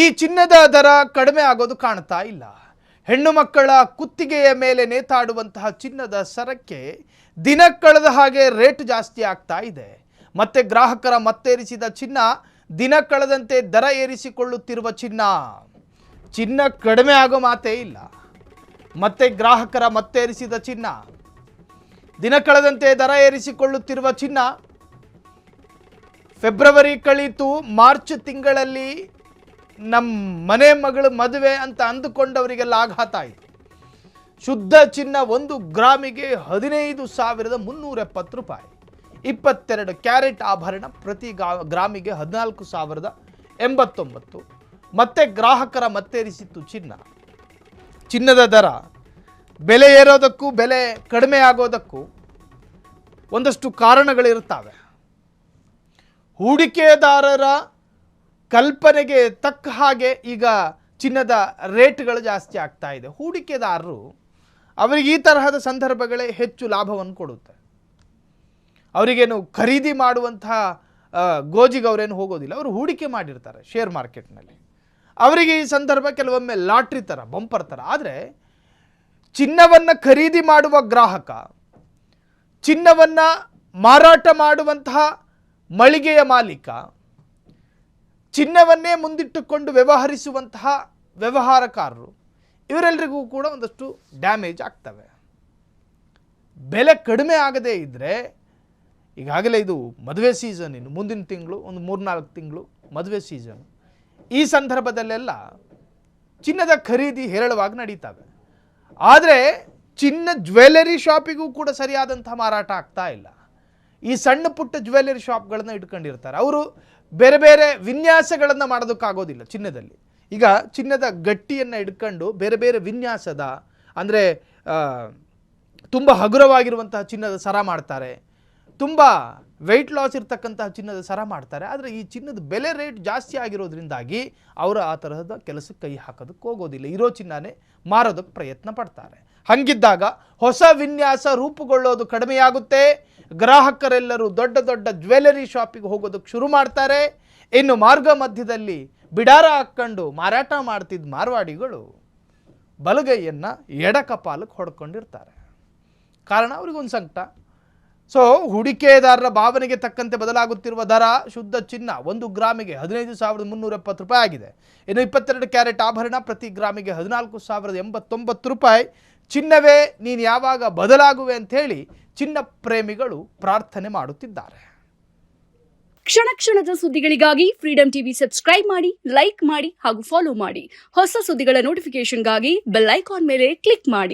ಈ ಚಿನ್ನದ ದರ ಕಡಿಮೆ ಆಗೋದು ಕಾಣ್ತಾ ಇಲ್ಲ. ಹೆಣ್ಣು ಮಕ್ಕಳ ಕುತ್ತಿಗೆಯ ಮೇಲೆ ನೇತಾಡುವಂತಹ ಚಿನ್ನದ ಸರಕ್ಕೆ ದಿನ ಕಳೆದ ಹಾಗೆ ರೇಟ್ ಜಾಸ್ತಿ ಆಗ್ತಾ ಇದೆ. ಮತ್ತೆ ಗ್ರಾಹಕರ ಮತ್ತೇರಿಸಿದ ಚಿನ್ನ, ದಿನ ಕಳೆದಂತೆ ದರ ಏರಿಸಿಕೊಳ್ಳುತ್ತಿರುವ ಚಿನ್ನ ಕಡಿಮೆ ಆಗೋ ಮಾತೇ ಇಲ್ಲ. ಮತ್ತೆ ಗ್ರಾಹಕರ ಮತ್ತೇರಿಸಿದ ಚಿನ್ನ, ದಿನ ಕಳೆದಂತೆ ದರ ಏರಿಸಿಕೊಳ್ಳುತ್ತಿರುವ ಚಿನ್ನ. ಫೆಬ್ರವರಿ ಕಳೀತು, ಮಾರ್ಚ್ ತಿಂಗಳಲ್ಲಿ ನಮ್ಮ ಮನೆ ಮಗಳ ಮದುವೆ ಅಂತ ಅಂದುಕೊಂಡವರಿಗೆಲ್ಲ ಆಘಾತ ಆಯಿತು. ಶುದ್ಧ ಚಿನ್ನ 1 ಗ್ರಾಮಿಗೆ 15,370 ರೂಪಾಯಿ. 22 ಕ್ಯಾರೆಟ್ ಆಭರಣ ಪ್ರತಿ ಗ್ರಾಮಿಗೆ 14,089. ಮತ್ತೆ ಗ್ರಾಹಕರ ಮತ್ತೇರಿಸಿತ್ತು ಚಿನ್ನದ ದರ. ಬೆಲೆ ಏರೋದಕ್ಕೂ ಬೆಲೆ ಕಡಿಮೆ ಆಗೋದಕ್ಕೂ ಒಂದಷ್ಟು ಕಾರಣಗಳಿರುತ್ತವೆ. ಹೂಡಿಕೆದಾರರ ಕಲ್ಪನೆಗೆ ತಕ್ಕ ಹಾಗೆ ಈಗ ಚಿನ್ನದ ರೇಟ್ಗಳು ಜಾಸ್ತಿ ಆಗ್ತಾ ಇದೆ. ಹೂಡಿಕೆದಾರರು ಅವರಿಗೆ ಈ ತರಹದ ಸಂದರ್ಭಗಳೇ ಹೆಚ್ಚು ಲಾಭವನ್ನು ಕೊಡುತ್ತೆ. ಅವರಿಗೇನು ಖರೀದಿ ಮಾಡುವಂತಹ ಗೋಜಿಗೆ ಅವರೇನು ಹೋಗೋದಿಲ್ಲ. ಅವರು ಹೂಡಿಕೆ ಮಾಡಿರ್ತಾರೆ ಶೇರ್ ಮಾರ್ಕೆಟ್ನಲ್ಲಿ. ಅವರಿಗೆ ಈ ಸಂದರ್ಭ ಕೆಲವೊಮ್ಮೆ ಲಾಟ್ರಿ ಥರ, ಬಂಪರ್ ಥರ. ಆದರೆ ಚಿನ್ನವನ್ನು ಖರೀದಿ ಮಾಡುವ ಗ್ರಾಹಕ, ಚಿನ್ನವನ್ನು ಮಾರಾಟ ಮಾಡುವಂತಹ ಮಳಿಗೆಯ ಮಾಲೀಕ, ಚಿನ್ನವನ್ನೇ ಮುಂದಿಟ್ಟುಕೊಂಡು ವ್ಯವಹರಿಸುವಂತಹ ವ್ಯವಹಾರಕಾರರು, ಇವರೆಲ್ಲರಿಗೂ ಕೂಡ ಒಂದಷ್ಟು ಡ್ಯಾಮೇಜ್ ಆಗ್ತವೆ. ಬೆಲೆ ಕಡಿಮೆ ಆಗದೇ ಇದ್ದರೆ, ಈಗಾಗಲೇ ಇದು ಮದುವೆ ಸೀಸನ್, ಇನ್ನು ಮುಂದಿನ ತಿಂಗಳು ಒಂದು 3-4 ತಿಂಗಳು ಮದುವೆ ಸೀಸನ್. ಈ ಸಂದರ್ಭದಲ್ಲೆಲ್ಲ ಚಿನ್ನದ ಖರೀದಿ ಹೇರಳವಾಗಿ ನಡೀತವೆ. ಆದರೆ ಜ್ಯುವೆಲ್ಲರಿ ಶಾಪಿಗೂ ಕೂಡ ಸರಿಯಾದಂಥ ಮಾರಾಟ ಆಗ್ತಾ ಇಲ್ಲ. ಈ ಸಣ್ಣ ಪುಟ್ಟ ಜ್ಯುವೆಲ್ಲರಿ ಶಾಪ್ಗಳನ್ನು ಇಟ್ಕೊಂಡಿರ್ತಾರೆ. ಅವರು ಬೇರೆ ಬೇರೆ ವಿನ್ಯಾಸಗಳನ್ನು ಮಾಡೋದಕ್ಕಾಗೋದಿಲ್ಲ ಚಿನ್ನದಲ್ಲಿ. ಈಗ ಚಿನ್ನದ ಗಟ್ಟಿಯನ್ನು ಇಟ್ಕೊಂಡು ಬೇರೆ ಬೇರೆ ವಿನ್ಯಾಸದ, ಅಂದರೆ ತುಂಬ ಹಗುರವಾಗಿರುವಂತಹ ಚಿನ್ನದ ಸರ ಮಾಡ್ತಾರೆ, ತುಂಬ ವೆಯ್ಟ್ ಲಾಸ್ ಇರ್ತಕ್ಕಂತಹ ಚಿನ್ನದ ಸರ ಮಾಡ್ತಾರೆ. ಆದರೆ ಈ ಚಿನ್ನದ ಬೆಲೆ ರೇಟ್ ಜಾಸ್ತಿ ಆಗಿರೋದ್ರಿಂದಾಗಿ ಅವರು ಆ ತರಹದ ಕೆಲಸಕ್ಕೆ ಕೈ ಹಾಕೋದಕ್ಕೆ ಹೋಗೋದಿಲ್ಲ. ಇರೋ ಚಿನ್ನನೇ ಮಾರೋದಕ್ಕೆ ಪ್ರಯತ್ನ ಪಡ್ತಾರೆ. ಹಂಗಿದ್ದಾಗ ಹೊಸ ವಿನ್ಯಾಸ ರೂಪುಗೊಳ್ಳೋದು ಕಡಿಮೆಯಾಗುತ್ತೆ. ಗ್ರಾಹಕರೆಲ್ಲರೂ ದೊಡ್ಡ ದೊಡ್ಡ ಜ್ಯುವೆಲ್ಲರಿ ಶಾಪಿಗೆ ಹೋಗೋದಕ್ಕೆ ಶುರು ಮಾಡ್ತಾರೆ. ಇನ್ನು ಮಾರ್ಗ ಮಧ್ಯದಲ್ಲಿ ಬಿಡಾರ ಹಾಕ್ಕೊಂಡು ಮಾರಾಟ ಮಾಡ್ತಿದ್ದ ಮಾರ್ವಾಡಿಗಳು ಬಲಗೈಯನ್ನು ಎಡಕಪಾಲಕ್ಕೆ ಹೊಡ್ಕೊಂಡಿರ್ತಾರೆ. ಕಾರಣ ಅವ್ರಿಗೊಂದು ಸಂಕಟ. ಸೊ ಹೂಡಿಕೆದಾರರ ಭಾವನೆಗೆ ತಕ್ಕಂತೆ ಬದಲಾಗುತ್ತಿರುವ ದರ. ಶುದ್ಧ ಚಿನ್ನ 1 ಗ್ರಾಮಿಗೆ 15,370 ರೂಪಾಯಿ ಆಗಿದೆ. ಇನ್ನು 22 ಕ್ಯಾರೆಟ್ ಆಭರಣ ಪ್ರತಿ ಗ್ರಾಮಿಗೆ 14,089 ರೂಪಾಯಿ. ಚಿನ್ನವೇ ನೀನು ಯಾವಾಗ ಬದಲಾಗುವೆ ಅಂಥೇಳಿ ಚಿನ್ನ ಪ್ರೇಮಿಗಳು ಪ್ರಾರ್ಥನೆ ಮಾಡುತ್ತಿದ್ದಾರೆ. ಕ್ಷಣ ಕ್ಷಣದ ಸುದ್ದಿಗಳಿಗಾಗಿ ಫ್ರೀಡಂ ಟಿವಿ ಸಬ್ಸ್ಕ್ರೈಬ್ ಮಾಡಿ, ಲೈಕ್ ಮಾಡಿ ಹಾಗೂ ಫಾಲೋ ಮಾಡಿ. ಹೊಸ ಸುದ್ದಿಗಳ ನೋಟಿಫಿಕೇಶನ್ಗಾಗಿ ಬೆಲ್ ಐಕಾನ್ ಮೇಲೆ ಕ್ಲಿಕ್ ಮಾಡಿ.